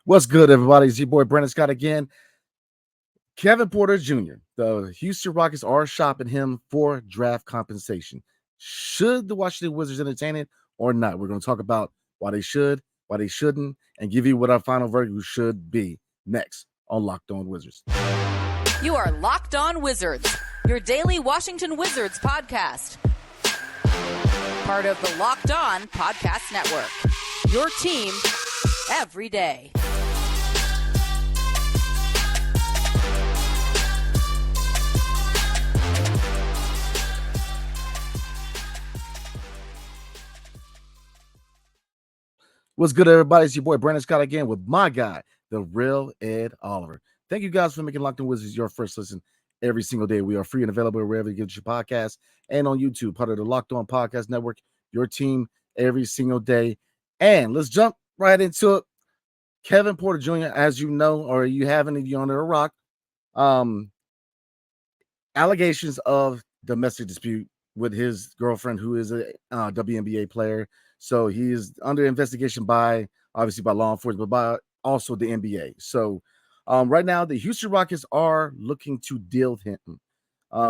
What's good, everybody? It's your boy Brandon Scott again. Kevin Porter Jr. The Houston Rockets are shopping him for draft compensation. Should the Washington Wizards entertain it or not? We're going to talk about why they should, why they shouldn't, and give you what our final verdict should be next on Locked On Wizards. You are Locked On Wizards, your daily Washington Wizards podcast. Part of the Locked On Podcast Network. Your team every day. What's good, everybody? It's your boy Brandon Scott again with my guy, the real Ed Oliver. Thank you guys for making Locked On Wizards your first listen every single day. We are free and available wherever you get your podcasts and on YouTube, part of the Locked On Podcast Network, your team every single day. And let's jump right into it. Kevin Porter Jr., as you know, or you haven't, if you're under a rock, allegations of domestic dispute with his girlfriend, who is a WNBA player. So he is under investigation by law enforcement, but by also the NBA. So right now, the Houston Rockets are looking to deal him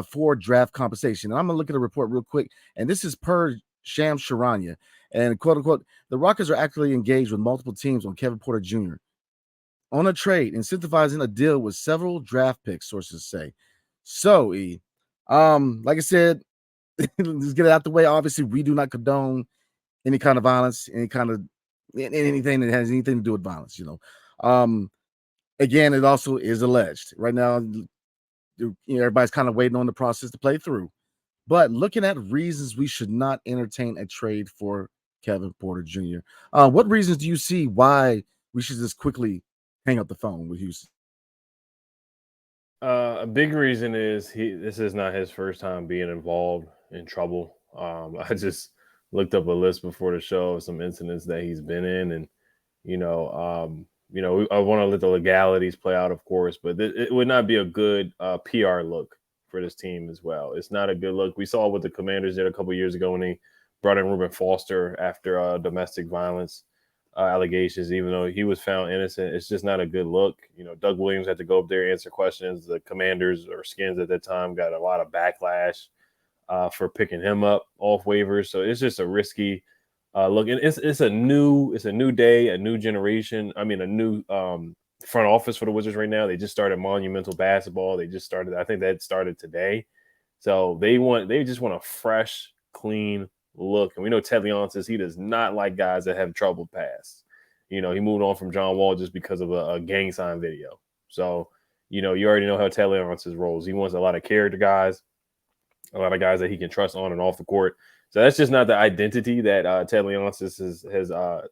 for draft compensation. And I'm going to look at a report real quick. And this is per Shams Charania. And quote unquote, the Rockets are actively engaged with multiple teams on Kevin Porter Jr. on a trade, incentivizing a deal with several draft picks, sources say. So, like I said, let's get it out the way. Obviously, we do not condone any kind of violence, anything that has anything to do with violence, Again, it also is alleged. Right now, everybody's kind of waiting on the process to play through. But looking at reasons we should not entertain a trade for Kevin Porter Jr., what reasons do you see why we should just quickly hang up the phone with Houston? A big reason is this is not his first time being involved in trouble. I just looked up a list before the show of some incidents that he's been in, and I want to let the legalities play out, of course, but it would not be a good PR look for this team as well. It's not a good look. We saw what the Commanders did a couple years ago when they brought in Reuben Foster after domestic violence allegations, even though he was found innocent. It's just not a good look. Doug Williams had to go up there, answer questions. The Commanders, or Skins at that time, got a lot of backlash for picking him up off waivers. So it's just a risky look. And it's a new day, a new generation. I mean, a new front office for the Wizards right now. They just started Monumental Basketball. I think that started today. So they just want a fresh, clean look. And we know Ted Leonsis, he does not like guys that have troubled pasts. He moved on from John Wall just because of a gang sign video. So, you already know how Ted Leonsis rolls. He wants a lot of character guys, a lot of guys that he can trust on and off the court. So that's just not the identity that Ted Leonsis has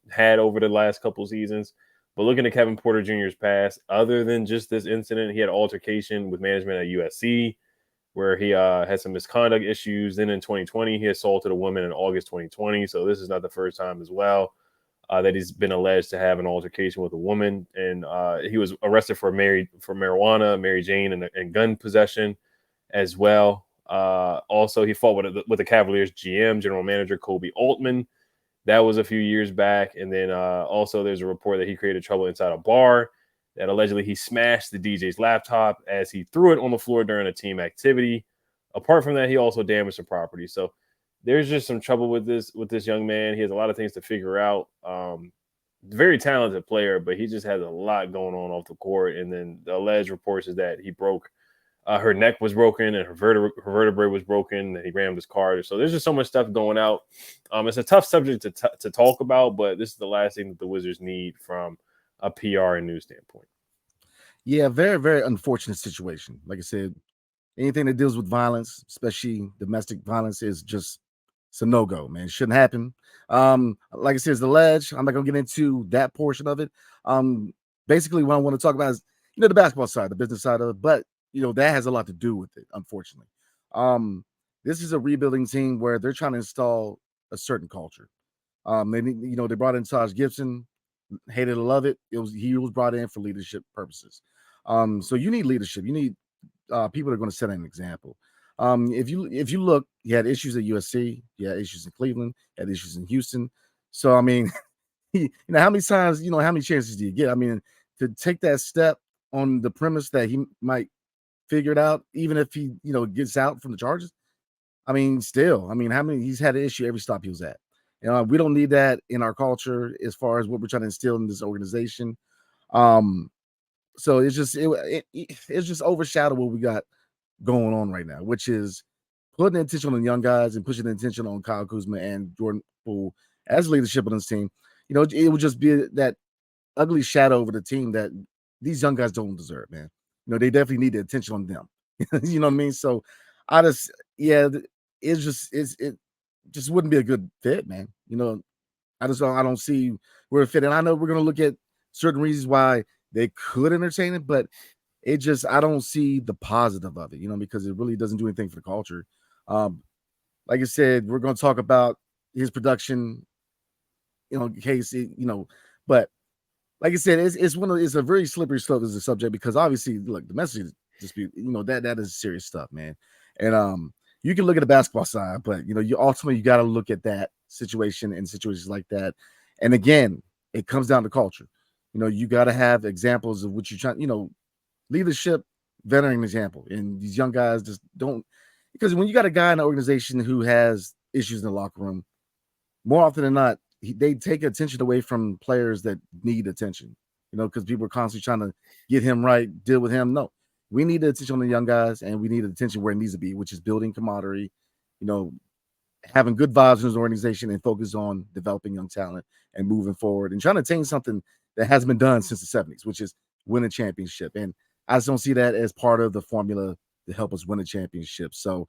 had over the last couple seasons. But looking at Kevin Porter Jr.'s past, other than just this incident, he had an altercation with management at USC where he had some misconduct issues. Then in 2020, he assaulted a woman in August 2020. So this is not the first time as well that he's been alleged to have an altercation with a woman. And he was arrested for marijuana, Mary Jane, and gun possession as well. Also, he fought with the Cavaliers GM, general manager Kobe Altman. That was a few years back. And then also there's a report that he created trouble inside a bar, that allegedly he smashed the DJ's laptop as he threw it on the floor during a team activity. Apart from that, he also damaged the property. So there's just some trouble with this young man. He has a lot of things to figure out. Very talented player, but he just has a lot going on off the court. And then the alleged reports is that he broke her neck was broken and her vertebrae was broken, and he rammed his car. So there's just so much stuff going out. It's a tough subject to talk about, but this is the last thing that the Wizards need from a PR and news standpoint. Yeah, very, very unfortunate situation. Like I said, anything that deals with violence, especially domestic violence, is just it's a no-go, man. It shouldn't happen. Like I said, it's alleged. I'm not gonna get into that portion of it. Basically, what I want to talk about is the basketball side, the business side of it, but that has a lot to do with it, unfortunately. This is a rebuilding team where they're trying to install a certain culture. They brought in Taj Gibson, hate it or love it. He was brought in for leadership purposes. So you need leadership. You need people that are going to set an example. If you look, he had issues at USC, he had issues in Cleveland, he had issues in Houston. So I mean, how many times, how many chances do you get? I mean, to take that step on the premise that he might figure it out, even if he, gets out from the charges. I mean, still, how many, he's had an issue every stop he was at. We don't need that in our culture as far as what we're trying to instill in this organization. So it's just overshadowed what we got going on right now, which is putting the attention on the young guys and pushing the attention on Kyle Kuzma and Jordan Poole as leadership on this team. It would just be that ugly shadow over the team that these young guys don't deserve, man. They definitely need the attention on them. You know what I mean? So I just, it just wouldn't be a good fit, man. I don't see where it fit. And I know we're going to look at certain reasons why they could entertain it, but I don't see the positive of it, because it really doesn't do anything for the culture. Like I said, we're going to talk about his production, in case, but like I said, it's a very slippery slope as a subject, because obviously, look, the message dispute, that is serious stuff, man. And you can look at the basketball side, but you ultimately you got to look at that situation and situations like that. And again, it comes down to culture. You got to have examples of what you're trying, leadership, veteran example. And these young guys just don't, because when you got a guy in an organization who has issues in the locker room, more often than not, they take attention away from players that need attention, because people are constantly trying to get him right, deal with him. No, we need the attention on the young guys, and we need attention where it needs to be, which is building camaraderie, having good vibes in his organization and focus on developing young talent and moving forward and trying to attain something that hasn't been done since the 70s, which is win a championship. And I just don't see that as part of the formula to help us win a championship. So,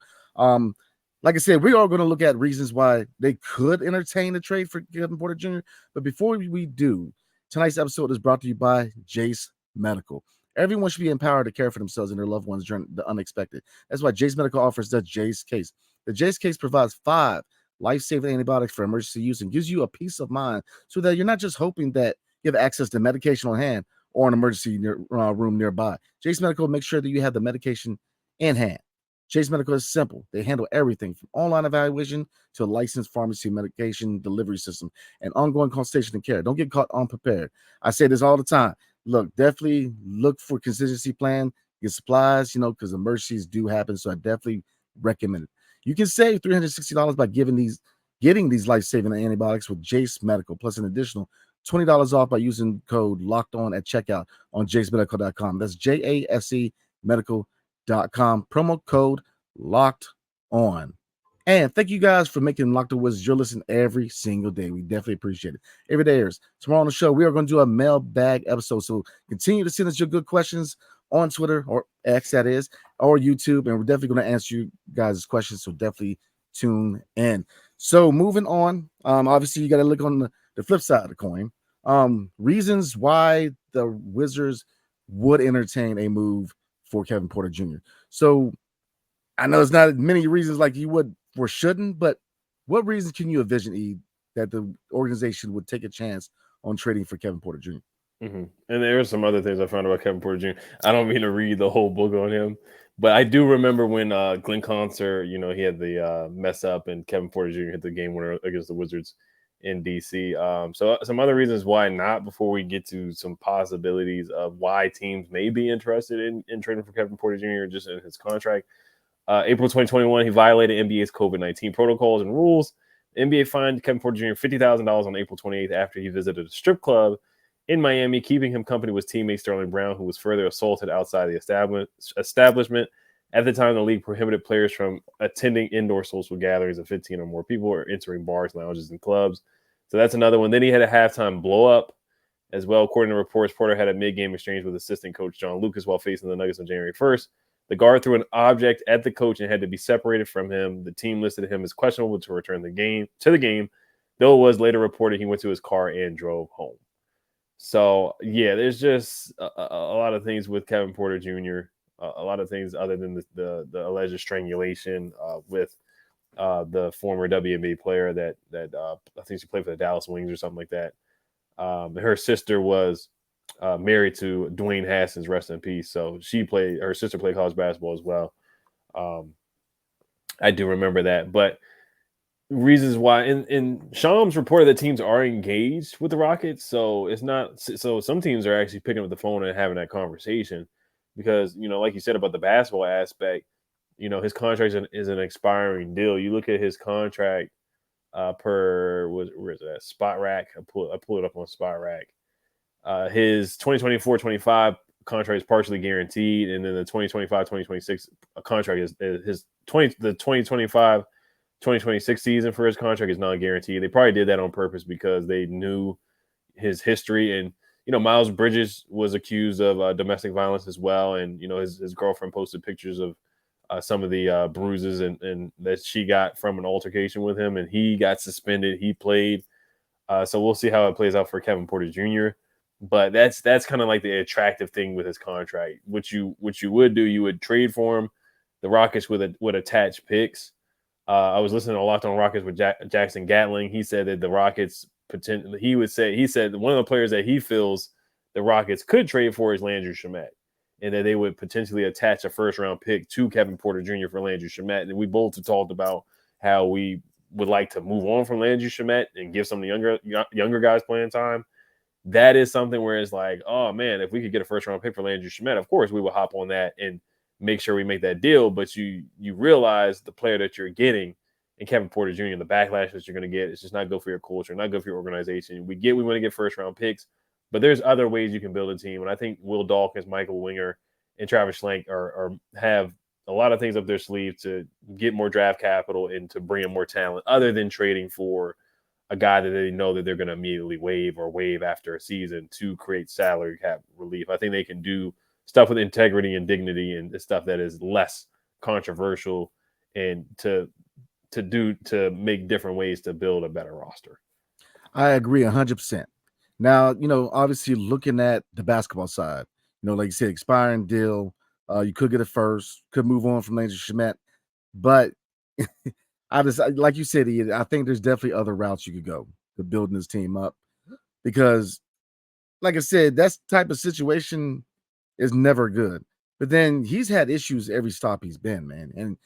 like I said, we are going to look at reasons why they could entertain the trade for Kevin Porter Jr. But before we do, tonight's episode is brought to you by Jase Medical. Everyone should be empowered to care for themselves and their loved ones during the unexpected. That's why Jase Medical offers the Jase Case. The Jase Case provides 5 life-saving antibiotics for emergency use and gives you a peace of mind so that you're not just hoping that you have access to medication on hand or an emergency room nearby. Jase Medical makes sure that you have the medication in hand. Jase Medical is simple. They handle everything from online evaluation to a licensed pharmacy medication delivery system and ongoing consultation and care. Don't get caught unprepared. I say this all the time. Look, definitely look for contingency plan, get supplies, because emergencies do happen. So I definitely recommend it. You can save $360 by getting these life-saving antibiotics with Jase Medical, plus an additional $20 off by using code LOCKEDON at checkout on jasemedical.com. That's JASE Medical.com. Promo code Locked On. And thank you guys for making Locked On Wizards your listen every single day. We definitely appreciate it. Every day airs. Tomorrow on the show, we are going to do a mailbag episode. So continue to send us your good questions on Twitter, or X that is, or YouTube. And we're definitely going to answer you guys' questions. So definitely tune in. So moving on, obviously you got to look on the flip side of the coin. Reasons why the Wizards would entertain a move for Kevin Porter Jr. So I know it's not many reasons like you would or shouldn't, but what reasons can you envision, E, that the organization would take a chance on trading for Kevin Porter Jr.? Mm-hmm. And there are some other things I found about Kevin Porter Jr. I don't mean to read the whole book on him, but I do remember when Glenn Concert, he had the mess up and Kevin Porter Jr. hit the game winner against the Wizards in DC. So some other reasons why not, before we get to some possibilities of why teams may be interested in trading for Kevin Porter Jr. just in his contract. April 2021, he violated NBA's COVID-19 protocols and rules. The NBA fined Kevin Porter Jr. $50,000 on April 28th after he visited a strip club in Miami. Keeping him company was teammate Sterling Brown, who was further assaulted outside the establishment. At the time, the league prohibited players from attending indoor social gatherings of 15 or more people or entering bars, lounges, and clubs. So that's another one. Then he had a halftime blow-up as well. According to reports, Porter had a mid-game exchange with assistant coach John Lucas while facing the Nuggets on January 1st. The guard threw an object at the coach and had to be separated from him. The team listed him as questionable to return to the game, though it was later reported he went to his car and drove home. So, yeah, there's just a lot of things with Kevin Porter Jr., a lot of things other than the alleged strangulation with the former WNBA player that I think she played for the Dallas Wings or something like that. Her sister was married to Dwayne Haskins, rest in peace. So her sister played college basketball as well. I do remember that. But reasons why, and Shams reported that teams are engaged with the Rockets, so it's not. So some teams are actually picking up the phone and having that conversation because like you said about the basketball aspect, his contract is an expiring deal. You look at his contract where is it at? Spot Rack. I pull it up on Spot Rack. His 2024-25 contract is partially guaranteed, and then the 2025-2026 contract is the 2025-2026 season for his contract is non-guaranteed. They probably did that on purpose because they knew his history, and Miles Bridges was accused of domestic violence as well, and his girlfriend posted pictures of some of the bruises and that she got from an altercation with him, and he got suspended. He played, so we'll see how it plays out for Kevin Porter Jr. But that's kind of like the attractive thing with his contract. What you would do, you would trade for him. The Rockets would attach picks. I was listening to Locked On Rockets with Jackson Gatling. He said that the Rockets he said one of the players that he feels the Rockets could trade for is Landry Shamet, and that they would potentially attach a first-round pick to Kevin Porter Jr. for Landry Shamet. And we both have talked about how we would like to move on from Landry Shamet and give some of the younger guys playing time. That is something where it's like, oh, man, if we could get a first-round pick for Landry Shamet, of course we will hop on that and make sure we make that deal. But you realize the player that you're getting and Kevin Porter Jr., the backlash that you're going to get, it's just not good for your culture, not good for your organization. We want to get first-round picks, but there's other ways you can build a team. And I think Will Dawkins, Michael Winger, and Travis Schlenk are have a lot of things up their sleeve to get more draft capital and to bring in more talent other than trading for a guy that they know that they're going to immediately waive after a season to create salary cap relief. I think they can do stuff with integrity and dignity and stuff that is less controversial and to make different ways to build a better roster. I agree 100%. Now, obviously looking at the basketball side, like you said, expiring deal, you could get it first, could move on from Landry Shamet, but like you said, Ian, I think there's definitely other routes you could go to building this team up because, like I said, that type of situation is never good. But then he's had issues every stop he's been, man. And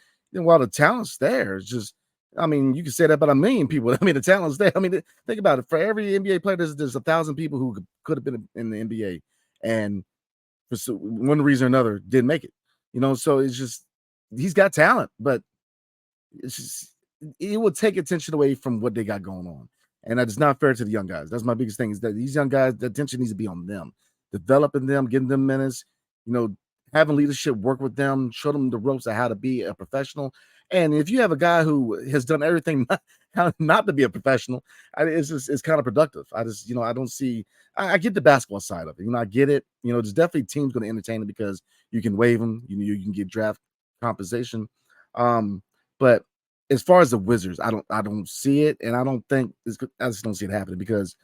while the talent's there, it's just, you can say that about a million people. The talent's there. Think about it. For every NBA player, there's 1,000 people who could have been in the NBA, and for one reason or another didn't make it. So it's just he's got talent, but it's just it will take attention away from what they got going on, and that is not fair to the young guys. That's my biggest thing, is that these young guys, the attention needs to be on them, developing them, getting them minutes, having leadership, work with them, show them the ropes of how to be a professional. And if you have a guy who has done everything not to be a professional, it's kind of productive. I don't see. I get the basketball side of it. I get it. There's definitely teams going to entertain it because you can waive them. You can get draft compensation. But as far as the Wizards, I don't see it, and I just don't see it happening because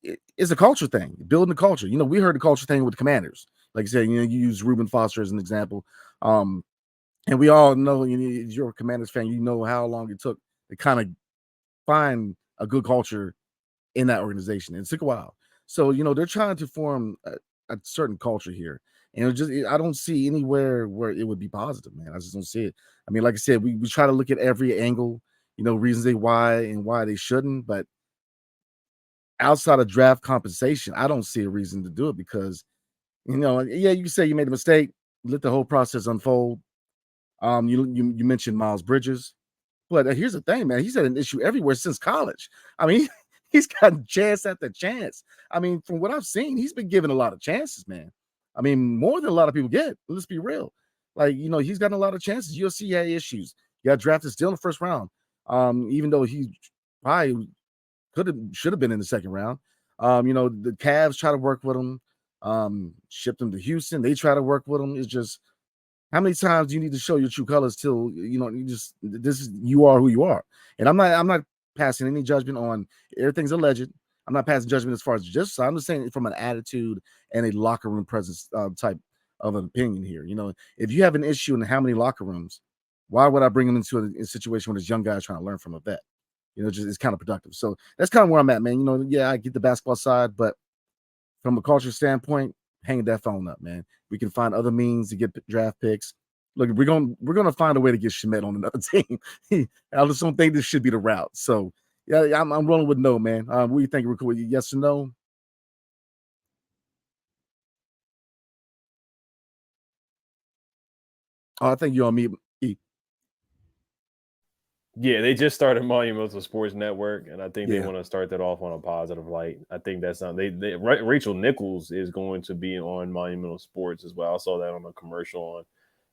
it's a culture thing, building the culture. We heard the culture thing with the Commanders. Like I said, you use Reuben Foster as an example. And we all know, you're a Commanders fan, how long it took to kind of find a good culture in that organization. And it took a while. So, they're trying to form a certain culture here. And I don't see anywhere where it would be positive, man. I just don't see it. Like I said, we try to look at every angle, reasons why they shouldn't. But outside of draft compensation, I don't see a reason to do it because, you can say you made a mistake, let the whole process unfold. You mentioned Miles Bridges, but here's the thing, man. He's had an issue everywhere since college. He's gotten chance after chance. From what I've seen, he's been given a lot of chances, man. More than a lot of people get. Let's be real. He's gotten a lot of chances. USC had issues. He got drafted still in the first round, even though he probably should have been in the second round. The Cavs try to work with him, shipped him to Houston. They try to work with him. It's just, how many times do you need to show your true colors till you are who you are? And I'm not passing any judgment on everything's alleged. I'm not passing judgment as far as just. I'm just saying from an attitude and a locker room presence type of an opinion here. If you have an issue in how many locker rooms, why would I bring him into a situation where this young guy is trying to learn from a vet? It's kind of productive. So that's kind of where I'm at, man. I get the basketball side, but from a culture standpoint, hang that phone up, man. We can find other means to get draft picks, look, we're gonna find a way to get Shemet on another team. I just don't think this should be the route. So yeah, I'm rolling with no, man. What do you think? Yes or no? Oh, I think you're on me. Yeah, they just started Monumental Sports Network, and I think they Yeah. want to start that off on a positive light. I think that's not Rachel Nichols is going to be on Monumental Sports as well. I saw that on a commercial on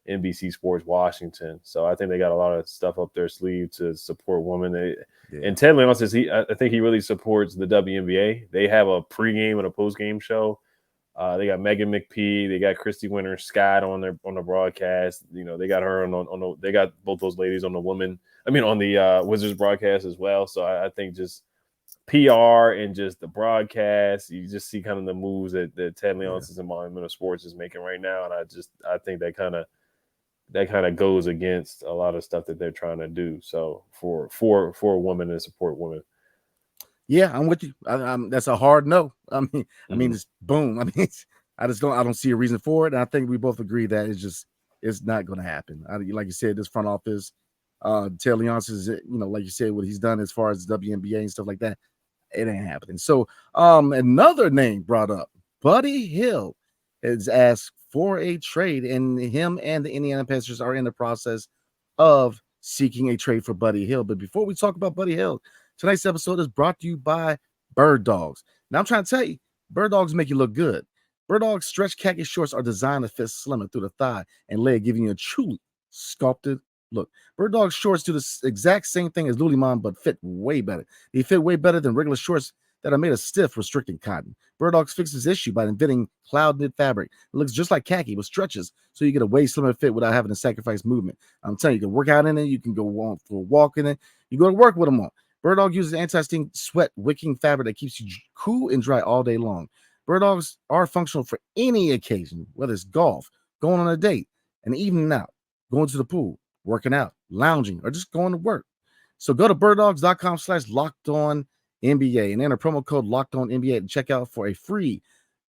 NBC Sports Washington. So I think they got a lot of stuff up their sleeve to support women. And Ted Leonsis says I think he really supports the WNBA. They have a pregame and a postgame show. They got Megan McPhee, they got Christy Winter Scott on the broadcast. You know, they got her they got both those ladies on the Wizards broadcast as well. So I think just PR and just the broadcast, you just see kind of the moves that Ted Leonsis and Monumental Sports is making right now, and I think that kind of goes against a lot of stuff that they're trying to do. So for women and support women. Yeah, I'm with you. That's a hard no. I mean, it's boom. I mean, I don't see a reason for it. And I think we both agree that it's not going to happen. Like you said, this front office, Ted Leonsis, like you said, what he's done as far as WNBA and stuff like that, it ain't happening. So, another name brought up, Buddy Hield, is asked for a trade, and him and the Indiana Pacers are in the process of seeking a trade for Buddy Hield. But before we talk about Buddy Hield, tonight's episode is brought to you by Birddogs. Now, I'm trying to tell you, Birddogs make you look good. Birddogs stretch khaki shorts are designed to fit slimmer through the thigh and leg, giving you a truly sculpted look. Birddogs shorts do the exact same thing as Lululemon, but fit way better. They fit way better than regular shorts that are made of stiff, restricted cotton. Birddogs fixes this issue by inventing cloud knit fabric. It looks just like khaki, but stretches, so you get a way slimmer fit without having to sacrifice movement. I'm telling you, you can work out in it, you can go on for a walk in it, you go to work with them on. Birddog uses anti-sting sweat wicking fabric that keeps you cool and dry all day long. Birddogs are functional for any occasion, whether it's golf, going on a date, an evening out, going to the pool, working out, lounging, or just going to work. So go to birddogs.com/lockedonnba and enter promo code LOCKEDONNBA at checkout for a free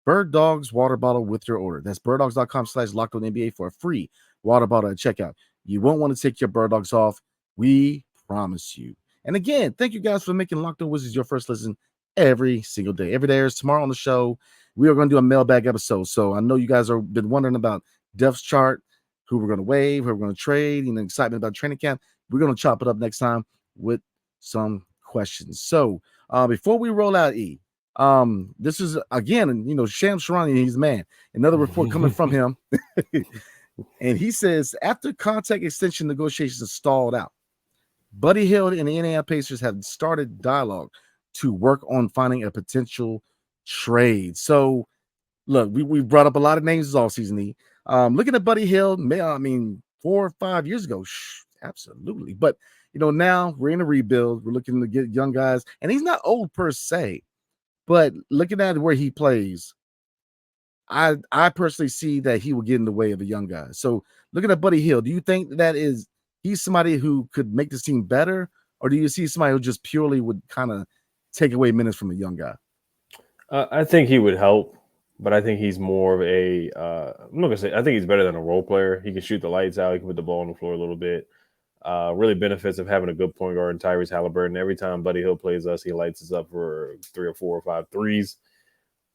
Birddogs water bottle with your order. That's birddogs.com/lockedonnba for a free water bottle at checkout. You won't want to take your Birddogs off. We promise you. And again, thank you guys for making Locked On Wizards your first listen every single day. Every day is tomorrow on the show. We are going to do a mailbag episode. So I know you guys have been wondering about depth chart, who we're going to waive, who we're going to trade, excitement about training camp. We're going to chop it up next time with some questions. So before we roll out, this is, again, Shams Charania, he's the man. Another report coming from him. And he says, after contract extension negotiations stalled out, Buddy Hield and the Indiana Pacers have started dialogue to work on finding a potential trade. So, look, we brought up a lot of names all season. Looking at Buddy Hield, 4 or 5 years ago, absolutely. But, now we're in a rebuild. We're looking to get young guys. And he's not old per se. But looking at where he plays, I personally see that he will get in the way of a young guy. So, looking at Buddy Hield, do you think that he's somebody who could make this team better, or do you see somebody who just purely would kind of take away minutes from a young guy? I think he would help, but I think he's more of a I'm not gonna say I think he's better than a role player. He can shoot the lights out. He can put the ball on the floor a little bit. Really benefits of having a good point guard in Tyrese Halliburton. Every time Buddy Hield plays us, he lights us up for 3 or 4 or 5 threes.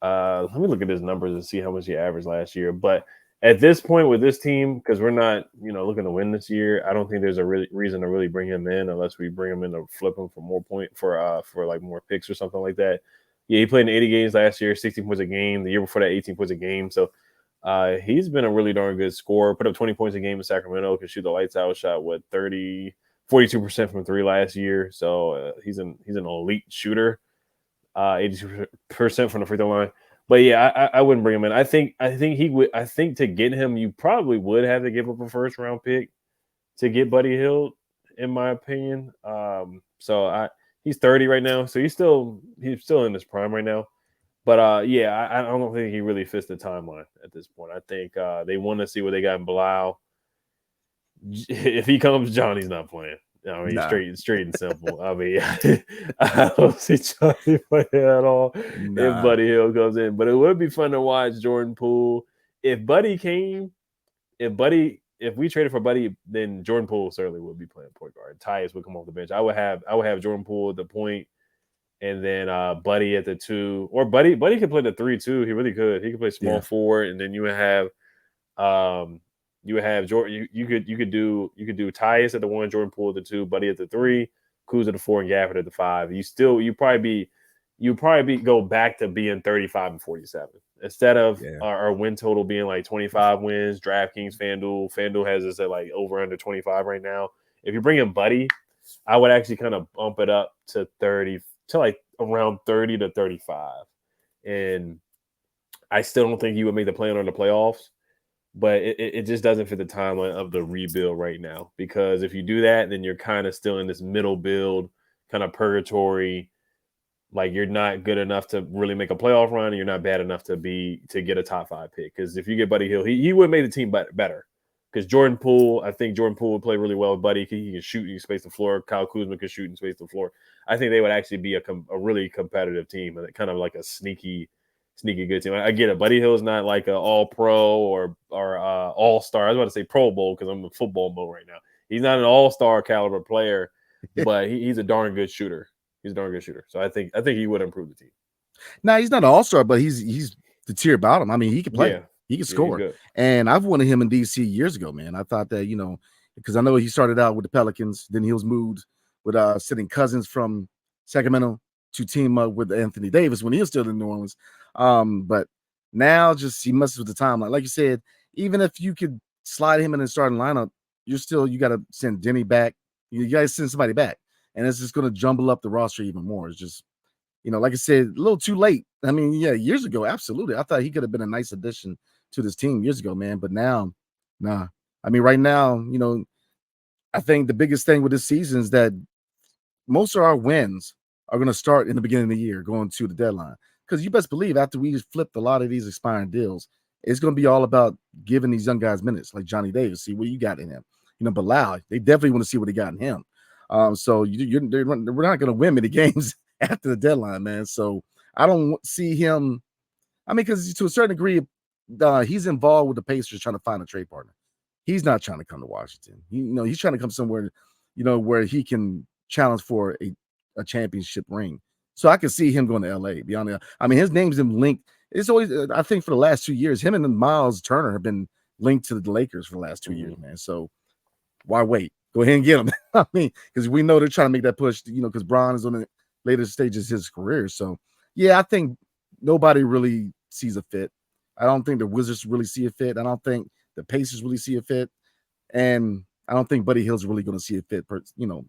Let me look at his numbers and see how much he averaged last year. But at this point with this team, because we're not, looking to win this year, I don't think there's a reason to really bring him in unless we bring him in to flip him for more for like more picks or something like that. Yeah, he played in 80 games last year, 16 points a game. The year before that, 18 points a game. So he's been a really darn good scorer. Put up 20 points a game in Sacramento. Can shoot the lights out. Shot 42% from 3 last year. So he's an elite shooter. 82% from the free throw line. But yeah, I wouldn't bring him in. I think he would. I think to get him, you probably would have to give up a first round pick to get Buddy Hield, in my opinion. He's 30 right now, so he's still in his prime right now. But I don't think he really fits the timeline at this point. I think they want to see what they got in Blau. If he comes, Johnny's not playing. Straight and simple. I don't see Johnny playing at all if Buddy Hield comes in. But it would be fun to watch Jordan Poole. If Buddy if we traded for Buddy, then Jordan Poole certainly would be playing point guard. Tyus would come off the bench. I would have Jordan Poole at the point, and then Buddy at the 2. Or Buddy could play the 3 too. He really could. He could play small forward, and then you would have Jordan. You could do Tyus at the 1, Jordan Poole at the 2, Buddy at the 3, Kuz at the 4, and Gafford at the 5. You probably go back to being 35 and 47 instead of our win total being like 25 wins. DraftKings, FanDuel has us at like over under 25 right now. If you bring in Buddy, I would actually kind of bump it up to 30 to like around 30 to 35. And I still don't think you would make the plan on the playoffs, but it just doesn't fit the timeline of the rebuild right now. Because if you do that, then you're kind of still in this middle build kind of purgatory. Like you're not good enough to really make a playoff run, and you're not bad enough to get a top 5 pick. Because if you get Buddy Hield, he would make the team better. Because I think Jordan Poole would play really well with Buddy. He can shoot and space the floor. Kyle Kuzma can shoot and space the floor. I think they would actually be a really competitive team, and kind of like a sneaky good team. I get it. Buddy Hield's not like an all-pro or all-star. I was about to say Pro Bowl because I'm in football mode right now. He's not an all-star caliber player, but he's a darn good shooter. He's a darn good shooter. So I think he would improve the team. Now, he's not an all-star, but he's the tier bottom. I mean, he can play. Yeah. He can score. And I've wanted him in DC years ago, man. I thought that, because I know he started out with the Pelicans. Then he was moved with sending Cousins from Sacramento to team up with Anthony Davis when he was still in New Orleans. But now he messes with the timeline. Like you said, even if you could slide him in the starting lineup, you got to send Denny back. You got to send somebody back. And it's just going to jumble up the roster even more. It's just, like I said, a little too late. I mean, years ago, absolutely. I thought he could have been a nice addition to this team years ago, man. But now, nah. I mean, right now, I think the biggest thing with this season is that most of our wins are going to start in the beginning of the year, going to the deadline. Because you best believe after we flipped a lot of these expiring deals, it's going to be all about giving these young guys minutes, like Johnny Davis, see what you got in him. Bilal, they definitely want to see what they got in him. So we're not going to win many games after the deadline, man. So I don't see him. I mean, because to a certain degree, he's involved with the Pacers trying to find a trade partner. He's not trying to come to Washington. He's trying to come somewhere, where he can challenge for a championship ring. So I can see him going to LA. Beyond that, I mean, his name's been linked. It's always, I think, for the last 2 years, him and Miles Turner have been linked to the Lakers for the last 2 years, man. So why wait? Go ahead and get him. I mean, because we know they're trying to make that push, because Bron is on the later stages of his career. So, yeah, I think nobody really sees a fit. I don't think the Wizards really see a fit. I don't think the Pacers really see a fit. And I don't think Buddy Hield's really going to see a fit,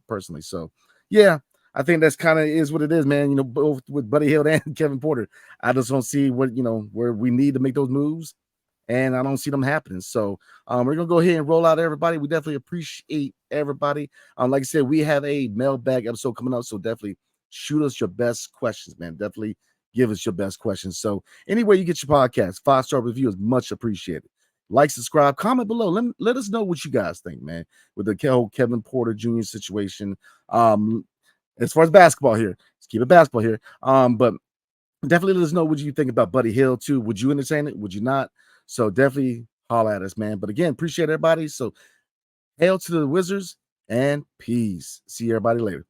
personally. So, yeah, I think that's kind of is what it is, man. Both with Buddy Hield and Kevin Porter, I just don't see where we need to make those moves. And I don't see them happening. So we're going to go ahead and roll out everybody. We definitely appreciate everybody. Like I said, we have a mailbag episode coming up. So definitely shoot us your best questions, man. Definitely give us your best questions. So anywhere you get your podcast, 5-star review is much appreciated. Like, subscribe, comment below. Let us know what you guys think, man, with the whole Kevin Porter Jr. situation. As far as basketball here, let's keep it basketball here. But definitely let us know what you think about Buddy Hield too. Would you entertain it? Would you not? So definitely holler at us, man. But again, appreciate everybody. So hail to the Wizards and peace. See everybody later.